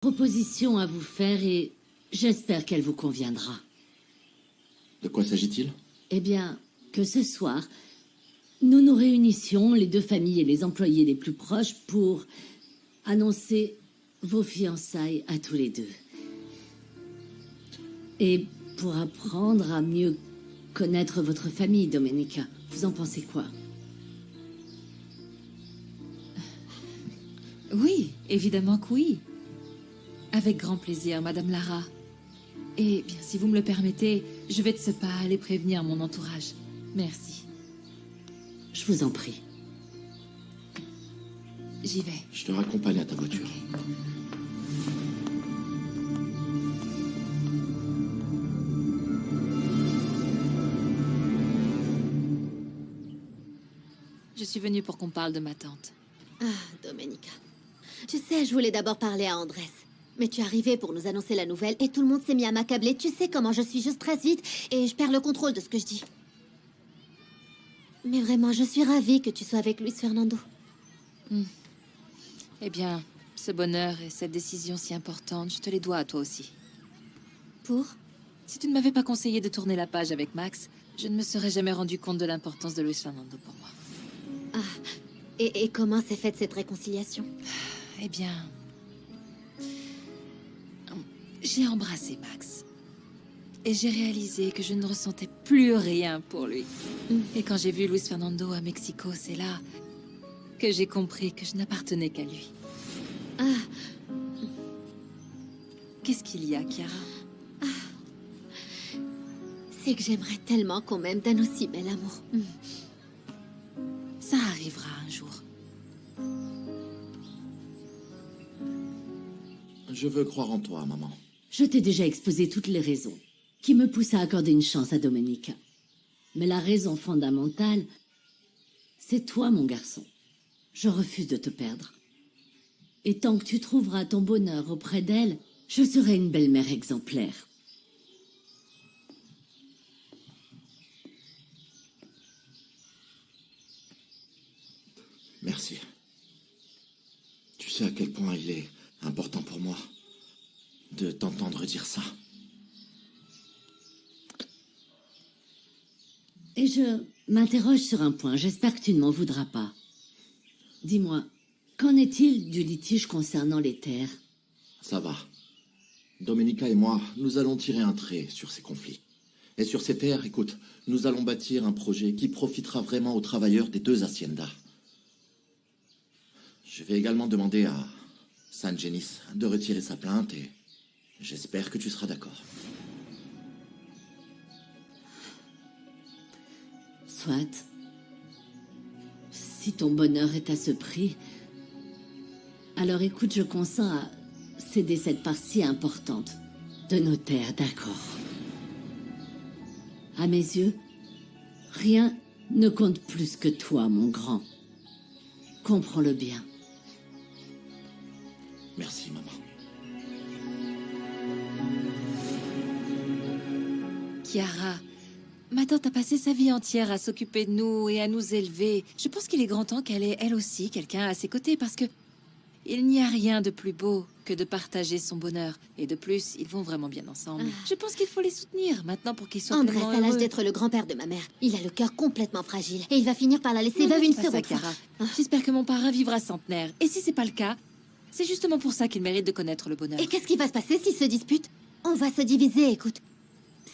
Proposition à vous faire et j'espère qu'elle vous conviendra. De quoi s'agit-il? Eh bien, que ce soir, nous nous réunissions, les deux familles et les employés les plus proches, pour annoncer vos fiançailles à tous les deux. Et pour apprendre à mieux connaître votre famille, Domenica. Vous en pensez quoi? Oui, évidemment que oui. Avec grand plaisir, Madame Lara. Et bien, si vous me le permettez, je vais de ce pas aller prévenir mon entourage. Merci. Je vous en prie. J'y vais. Je te raccompagne à ta voiture. Je suis venue pour qu'on parle de ma tante. Ah, Domenica. Tu sais, je voulais d'abord parler à Andrés. Mais tu es arrivé pour nous annoncer la nouvelle et tout le monde s'est mis à m'accabler. Tu sais comment je suis, je stresse vite et je perds le contrôle de ce que je dis. Mais vraiment, je suis ravie que tu sois avec Luis Fernando. Eh bien, ce bonheur et cette décision si importante, je te les dois à toi aussi. Pour? Si tu ne m'avais pas conseillé de tourner la page avec Max, je ne me serais jamais rendu compte de l'importance de Luis Fernando pour moi. Ah, et comment s'est faite cette réconciliation? Eh bien... j'ai embrassé Max. Et j'ai réalisé que je ne ressentais plus rien pour lui. Et quand j'ai vu Luis Fernando à Mexico, c'est là que j'ai compris que je n'appartenais qu'à lui. Ah, Qu'est-ce qu'il y a, Chiara? c'est que j'aimerais tellement qu'on m'aime d'un aussi bel amour. Ça arrivera un jour. Je veux croire en toi, maman. Je t'ai déjà exposé toutes les raisons qui me poussent à accorder une chance à Domenica. Mais la raison fondamentale, c'est toi, mon garçon. Je refuse de te perdre. Et tant que tu trouveras ton bonheur auprès d'elle, je serai une belle-mère exemplaire. Merci. Tu sais à quel point il est important pour moi de t'entendre dire ça. Et je m'interroge sur un point, j'espère que tu ne m'en voudras pas. Dis-moi, qu'en est-il du litige concernant les terres? Ça va. Domenica et moi, nous allons tirer un trait sur ces conflits. Et sur ces terres, écoute, nous allons bâtir un projet qui profitera vraiment aux travailleurs des deux haciendas. Je vais également demander à San Genis de retirer sa plainte et j'espère que tu seras d'accord. Soit. Si ton bonheur est à ce prix, alors écoute, je consens à céder cette part si importante de nos terres, d'accord? À mes yeux, rien ne compte plus que toi, mon grand. Comprends-le bien. Merci, maman. Chiara, ma tante a passé sa vie entière à s'occuper de nous et à nous élever. Je pense qu'il est grand temps qu'elle ait, elle aussi, quelqu'un à ses côtés, parce que il n'y a rien de plus beau que de partager son bonheur. Et de plus, ils vont vraiment bien ensemble. Je pense qu'il faut les soutenir maintenant pour qu'ils soient Andrés pleinement a l'âge heureux. d'être le grand-père de ma mère. Il a le cœur complètement fragile et il va finir par la laisser veuve une Pas ça, seconde fois. Chiara. J'espère que mon parrain vivra centenaire. Et si c'est pas le cas, c'est justement pour ça qu'il mérite de connaître le bonheur. Et qu'est-ce qui va se passer s'ils se disputent? On va se diviser, écoute.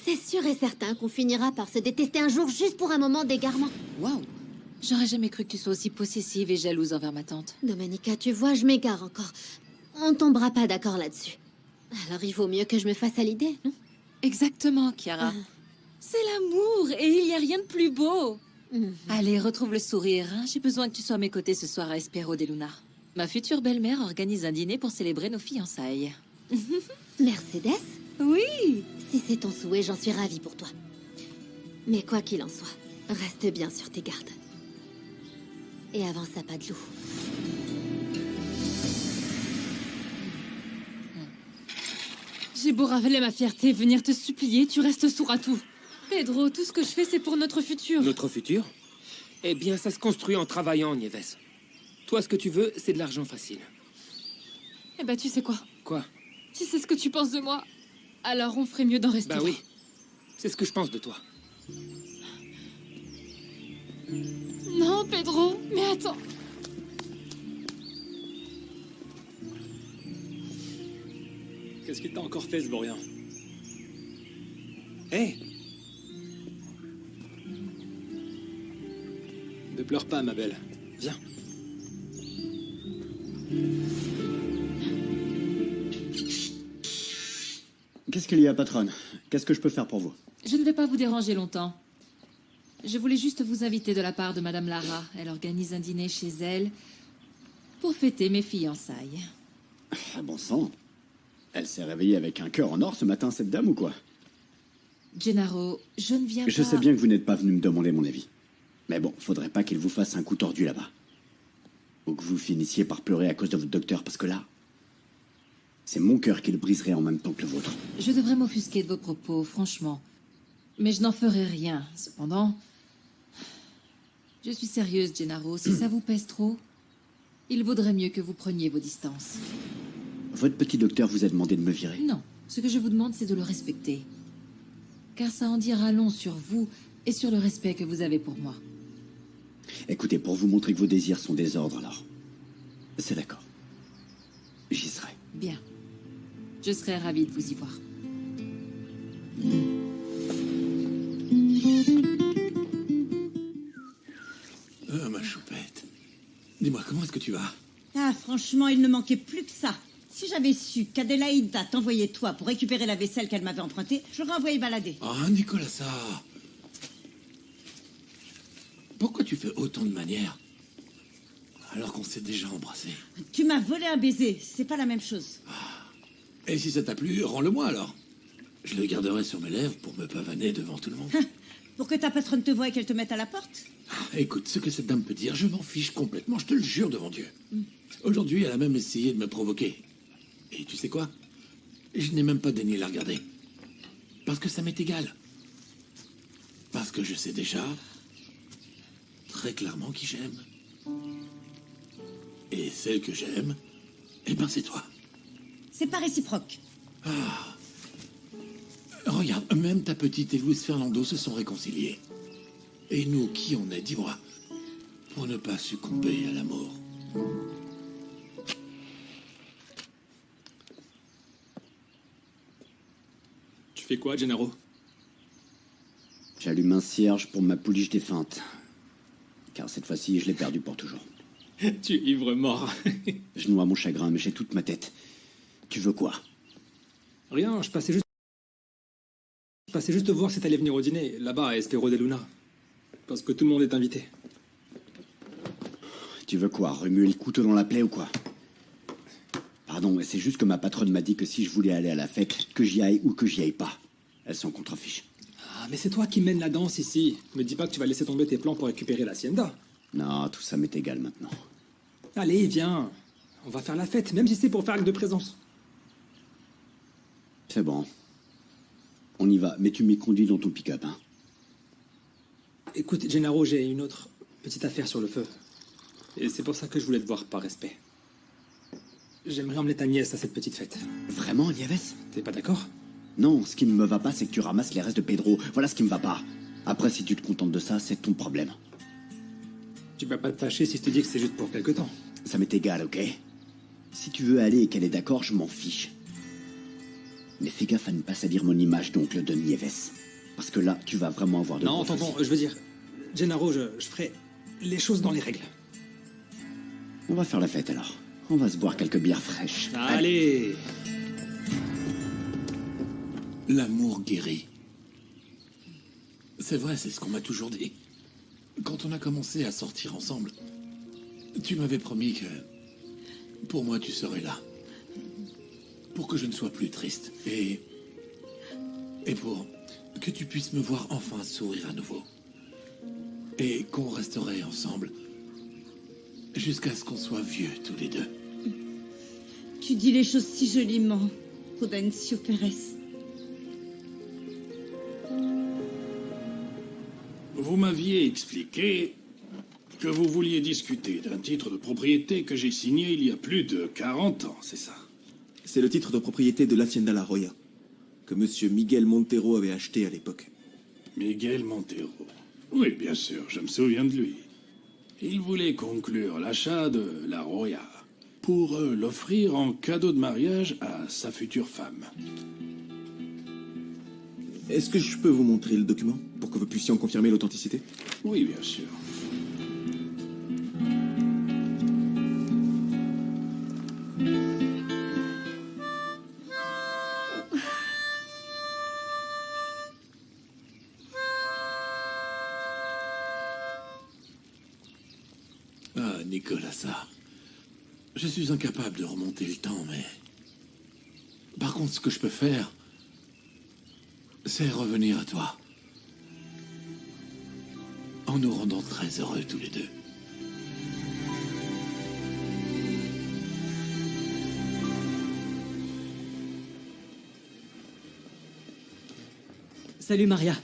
C'est sûr et certain qu'on finira par se détester un jour juste pour un moment d'égarement. Waouh! J'aurais jamais cru que tu sois aussi possessive et jalouse envers ma tante. Domenica, tu vois, je m'égare encore. On tombera pas d'accord là-dessus. Alors il vaut mieux que je me fasse à l'idée, non? Exactement, Chiara. C'est l'amour et il n'y a rien de plus beau. Allez, retrouve le sourire. Hein. J'ai besoin que tu sois à mes côtés ce soir à Espero de Luna. Ma future belle-mère organise un dîner pour célébrer nos fiançailles. Mercedes? Oui! Si c'est ton souhait, j'en suis ravie pour toi. Mais quoi qu'il en soit, reste bien sur tes gardes. Et avance à pas de loup. J'ai beau ravaler ma fierté, venir te supplier, tu restes sourd à tout. Pedro, tout ce que je fais, c'est pour notre futur. Notre futur? Eh bien, ça se construit en travaillant, Nieves. Toi, ce que tu veux, c'est de l'argent facile. Eh ben, tu sais quoi? Quoi? Si c'est ce que tu penses de moi, alors on ferait mieux d'en rester Bah là. oui, c'est ce que je pense de toi. Non, Pedro, mais attends. Qu'est-ce qu'il t'a encore fait, ce vaurien? Hé! Ne pleure pas, ma belle. Viens. Qu'est-ce qu'il y a, patronne? Qu'est-ce que je peux faire pour vous? Je ne vais pas vous déranger longtemps. Je voulais juste vous inviter de la part de Madame Lara. Elle organise un dîner chez elle pour fêter mes fiançailles. Ah, bon sang. Elle s'est réveillée avec un cœur en or ce matin, cette dame, ou quoi? Gennaro, je ne viens pas... Je sais bien que vous n'êtes pas venu me demander mon avis. Mais bon, faudrait pas qu'il vous fasse un coup tordu là-bas. Ou que vous finissiez par pleurer à cause de votre docteur, parce que là... c'est mon cœur qui le briserait en même temps que le vôtre. Je devrais m'offusquer de vos propos, franchement. Mais je n'en ferai rien. Cependant, je suis sérieuse, Gennaro. Si ça vous pèse trop, il vaudrait mieux que vous preniez vos distances. Votre petit docteur vous a demandé de me virer? Non, ce que je vous demande, c'est de le respecter. Car ça en dira long sur vous et sur le respect que vous avez pour moi. Écoutez, pour vous montrer que vos désirs sont des ordres, alors... c'est d'accord. J'y serai. Bien. Je serais ravie de vous y voir. Ma choupette. Dis-moi, comment est-ce que tu vas? Ah, franchement, il ne manquait plus que ça. Si j'avais su qu'Adélaïda t'envoyait toi pour récupérer la vaisselle qu'elle m'avait empruntée, je l'aurais envoyé balader. Ah, Nicolas, ça... Pourquoi tu fais autant de manières alors qu'on s'est déjà embrassé? Tu m'as volé un baiser, c'est pas la même chose. Et si ça t'a plu, rends-le-moi alors. Je le garderai sur mes lèvres pour me pavaner devant tout le monde. Pour que ta patronne te voie et qu'elle te mette à la porte? Écoute, ce que cette dame peut dire, je m'en fiche complètement, je te le jure devant Dieu. Aujourd'hui, elle a même essayé de me provoquer. Et tu sais quoi? Je n'ai même pas daigné la regarder. Parce que ça m'est égal. Parce que je sais déjà très clairement qui j'aime. Et celle que j'aime, eh ben c'est toi. C'est pas réciproque. Regarde, même ta petite et Luis Fernando se sont réconciliés. Et nous, qui on est, dis-moi, pour ne pas succomber à la mort? Tu fais quoi, Gennaro? J'allume un cierge pour ma pouliche défunte. Car cette fois-ci, je l'ai perdue pour toujours. Tu es ivre mort. Je noie mon chagrin, mais j'ai toute ma tête. Tu veux quoi? Rien, je passais juste voir si t'allais venir au dîner, là-bas, à Espero de Luna. Parce que tout le monde est invité. Tu veux quoi? Remuer le couteau dans la plaie ou quoi? Pardon, mais c'est juste que ma patronne m'a dit que si je voulais aller à la fête, que j'y aille ou que j'y aille pas. Elle s'en contrefiche. Ah, mais c'est toi qui mènes la danse ici. Me dis pas que tu vas laisser tomber tes plans pour récupérer l'hacienda. Non, tout ça m'est égal maintenant. Allez, viens. On va faire la fête, même si c'est pour faire acte de présence. C'est bon. On y va, mais tu m'y conduis dans ton pick-up, hein. Écoute, Gennaro, j'ai une autre petite affaire sur le feu. Et c'est pour ça que je voulais te voir par respect. J'aimerais emmener ta nièce à cette petite fête. Vraiment, Nieves? T'es pas d'accord? Non, ce qui ne me va pas, c'est que tu ramasses les restes de Pedro. Voilà ce qui me va pas. Après, si tu te contentes de ça, c'est ton problème. Tu vas pas te fâcher si je te dis que c'est juste pour quelque temps. Ça m'est égal, ok? Si tu veux aller et qu'elle est d'accord, je m'en fiche. Mais fais gaffe à ne pas salir mon image d'oncle de Nieves. Parce que là, tu vas vraiment avoir de... Non, gros tonton, soucis. je veux dire... Gennaro, je ferai les choses dans les règles. On va faire la fête alors. On va se boire quelques bières fraîches. Allez. L'amour guérit. C'est vrai, c'est ce qu'on m'a toujours dit. Quand on a commencé à sortir ensemble, tu m'avais promis que... pour moi, tu serais là. Pour que je ne sois plus triste. Et pour que tu puisses me voir enfin sourire à nouveau. Et qu'on resterait ensemble jusqu'à ce qu'on soit vieux tous les deux. Tu dis les choses si joliment, Prudencio Pérez. Vous m'aviez expliqué que vous vouliez discuter d'un titre de propriété que j'ai signé il y a plus de 40 ans, c'est ça? C'est le titre de propriété de l'Hacienda La Roya, que monsieur Miguel Montero avait acheté à l'époque. Miguel Montero. Oui, bien sûr, je me souviens de lui. Il voulait conclure l'achat de La Roya pour l'offrir en cadeau de mariage à sa future femme. Est-ce que je peux vous montrer le document, pour que vous puissiez en confirmer l'authenticité? Oui, bien sûr. Ah, Nicolasa. Je suis incapable de remonter le temps, mais... Par contre, ce que je peux faire, c'est revenir à toi. En nous rendant très heureux tous les deux. Salut Maria.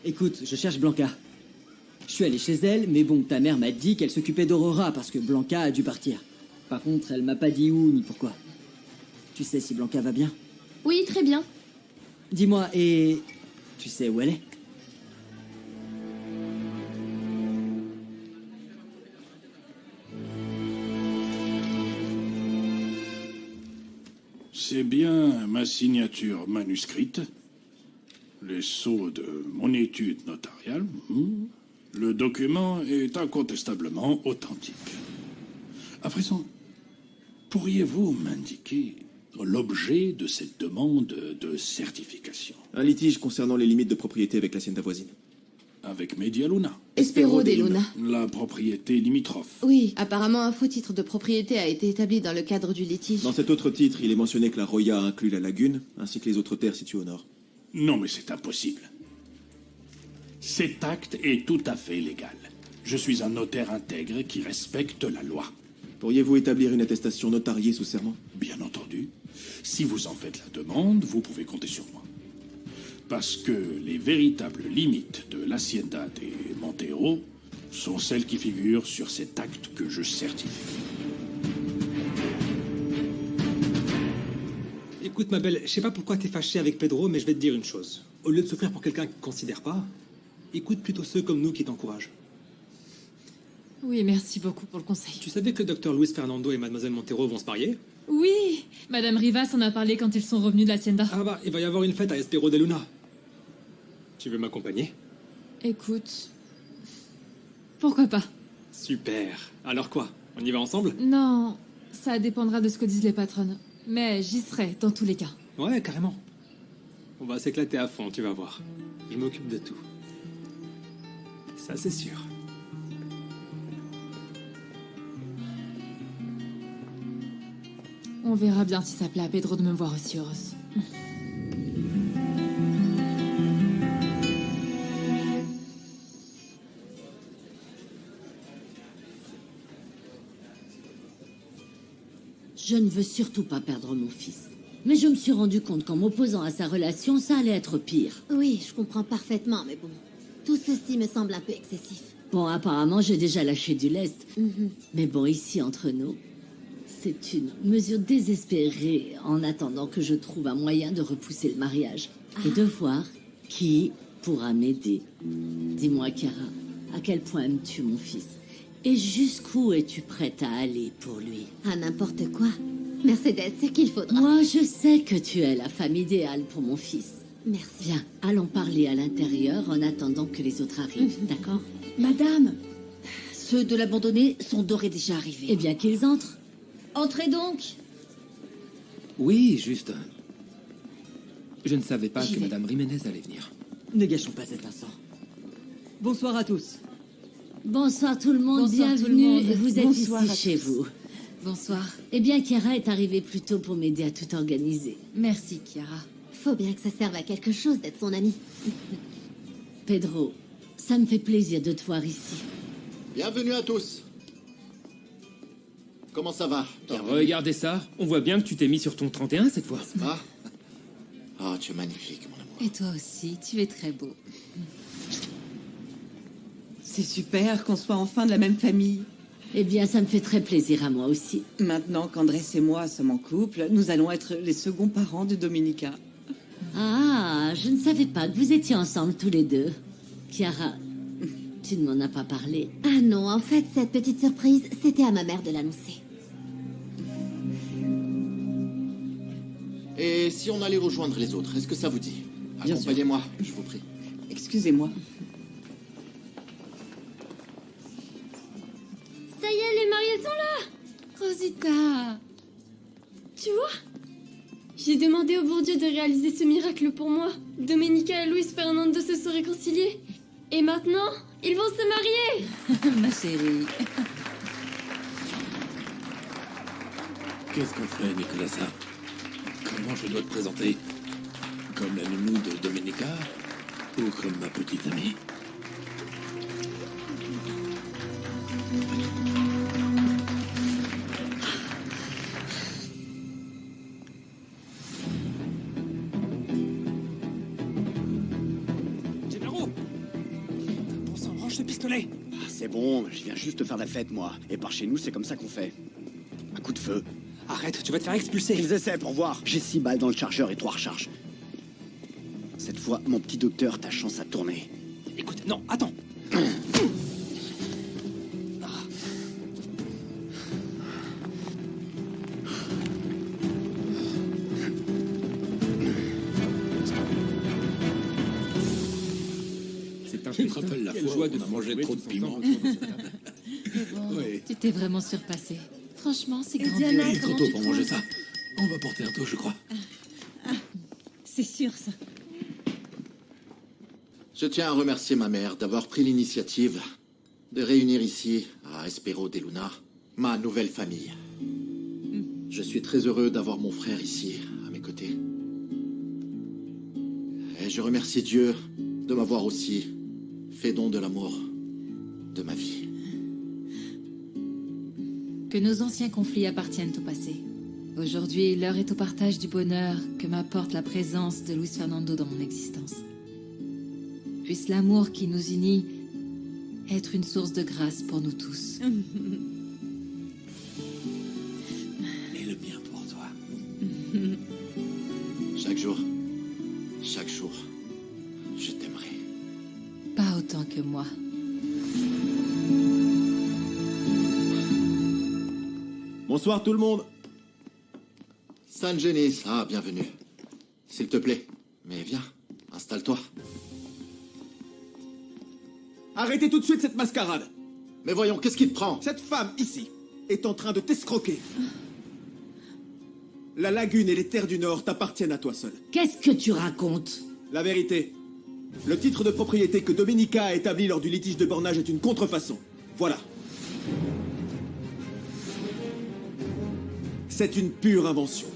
Écoute, je cherche Blanca. Je suis allé chez elle, mais bon, ta mère m'a dit qu'elle s'occupait d'Aurora parce que Blanca a dû partir. Par contre, elle m'a pas dit où ni pourquoi. Tu sais si Blanca va bien? Oui, très bien. Dis-moi, et tu sais où elle est? C'est bien ma signature manuscrite, les sceaux de mon étude notariale. Le document est incontestablement authentique. À présent, pourriez-vous m'indiquer l'objet de cette demande de certification? Un litige concernant les limites de propriété avec l'Hacienda voisine. Avec Media Luna. Espero de Luna. La propriété limitrophe. Oui, apparemment un faux titre de propriété a été établi dans le cadre du litige. Dans cet autre titre, il est mentionné que la Roya inclut la lagune, ainsi que les autres terres situées au nord. Non, mais c'est impossible. Cet acte est tout à fait légal. Je suis un notaire intègre qui respecte la loi. Pourriez-vous établir une attestation notariée sous serment? Bien entendu. Si vous en faites la demande, vous pouvez compter sur moi. Parce que les véritables limites de l'Hacienda des Montero sont celles qui figurent sur cet acte que je certifie. Écoute, ma belle, je sais pas pourquoi t'es fâchée avec Pedro, mais je vais te dire une chose. Au lieu de souffrir pour quelqu'un qui ne considère pas, écoute plutôt ceux comme nous qui t'encouragent. Oui, merci beaucoup pour le conseil. Tu savais que Dr Luis Fernando et Mademoiselle Montero vont se marier? Oui, Madame Rivas en a parlé quand ils sont revenus de l'Hacienda. Ah bah, il va y avoir une fête à Espero de Luna. Tu veux m'accompagner? Écoute... Pourquoi pas? Super. Alors quoi? On y va ensemble? Non, ça dépendra de ce que disent les patronnes. Mais j'y serai, dans tous les cas. Ouais, carrément. On va s'éclater à fond, tu vas voir. Je m'occupe de tout. Ça, c'est sûr. On verra bien si ça plaît à Pedro de me voir aussi heureuse. Je ne veux surtout pas perdre mon fils. Mais je me suis rendu compte qu'en m'opposant à sa relation, ça allait être pire. Oui, je comprends parfaitement, mais bon, tout ceci me semble un peu excessif. Bon, apparemment, j'ai déjà lâché du lest. Mais bon, ici, entre nous, c'est une mesure désespérée en attendant que je trouve un moyen de repousser le mariage. Et de voir qui pourra m'aider. Dis-moi, Chiara, à quel point aimes-tu mon fils? Et jusqu'où es-tu prête à aller pour lui? À n'importe quoi. Mercedes, c'est qu'il faudra. Moi, je sais que tu es la femme idéale pour mon fils. Merci. Viens, allons parler à l'intérieur en attendant que les autres arrivent, d'accord? Madame, ceux de l'abandonné sont d'ores et déjà arrivés. Eh bien qu'ils entrent. Entrez donc. Oui, juste... Je ne savais pas J'y que vais. Madame Jiménez allait venir. Ne gâchons pas cet instant. Bonsoir à tous. Bonsoir tout le monde, Bonsoir tout le bienvenue. monde. Vous êtes Bonsoir ici à chez tous. vous. Bonsoir. Eh bien, Chiara est arrivée plus tôt pour m'aider à tout organiser. Merci, Chiara. Faut bien que ça serve à quelque chose d'être son ami. Pedro, ça me fait plaisir de te voir ici. Bienvenue à tous. Comment ça va? Regardez ça, on voit bien que tu t'es mis sur ton 31 cette fois. Ah, oh, tu es magnifique, mon amour. Et toi aussi, tu es très beau. C'est super qu'on soit enfin de la même famille. Eh bien, ça me fait très plaisir à moi aussi. Maintenant qu'Andrés et moi sommes en couple, nous allons être les seconds parents de Domenica. Ah, je ne savais pas que vous étiez ensemble tous les deux. Chiara, tu ne m'en as pas parlé. Ah non, en fait, cette petite surprise, c'était à ma mère de l'annoncer. Et si on allait rejoindre les autres, est-ce que ça vous dit? Bien sûr. Accompagnez-moi, je vous prie. Excusez-moi. Ça y est, les mariés sont là! Rosita! Tu vois? J'ai demandé au bon Dieu de réaliser ce miracle pour moi. Domenica et Luis Fernando se sont réconciliés. Et maintenant, ils vont se marier! Ma chérie. Qu'est-ce qu'on fait, Nicolasa? Comment je dois te présenter? Comme la nounou de Domenica? Ou comme ma petite amie? Gennaro! Bon sang, range ce pistolet! Ah, c'est bon, je viens juste faire la fête, moi. Et par chez nous, c'est comme ça qu'on fait. Un coup de feu. Arrête, tu vas te faire expulser! Ils essaient pour voir. J'ai 6 balles dans le chargeur et 3 recharges. Cette fois, mon petit docteur, ta chance à tourner. Écoute, non, attends! Tu te rappelles la fois où on a mangé trop de piment? C'est bon. Oui. Tu t'es vraiment surpassé. Franchement, c'est Et grandiose. Diana, Il est trop comment tôt tu pour te manger sens? ça. On va porter un toast, je crois. C'est sûr, ça. Je tiens à remercier ma mère d'avoir pris l'initiative de réunir ici, à Espero de Luna, ma nouvelle famille. Je suis très heureux d'avoir mon frère ici, à mes côtés. Et je remercie Dieu de m'avoir aussi fait don de l'amour de ma vie. Que nos anciens conflits appartiennent au passé. Aujourd'hui, l'heure est au partage du bonheur que m'apporte la présence de Luis Fernando dans mon existence. Puisse l'amour qui nous unit être une source de grâce pour nous tous. Et le bien pour toi. Chaque jour, je t'aimerai. Pas autant que moi. Bonsoir tout le monde. San Genis, ah, bienvenue. S'il te plaît, mais viens, installe-toi. Arrêtez tout de suite cette mascarade. Mais voyons, qu'est-ce qui te prend? Cette femme ici est en train de t'escroquer. La lagune et les terres du Nord t'appartiennent à toi seul. Qu'est-ce que tu racontes? La vérité. Le titre de propriété que Domenica a établi lors du litige de bornage est une contrefaçon. Voilà. C'est une pure invention.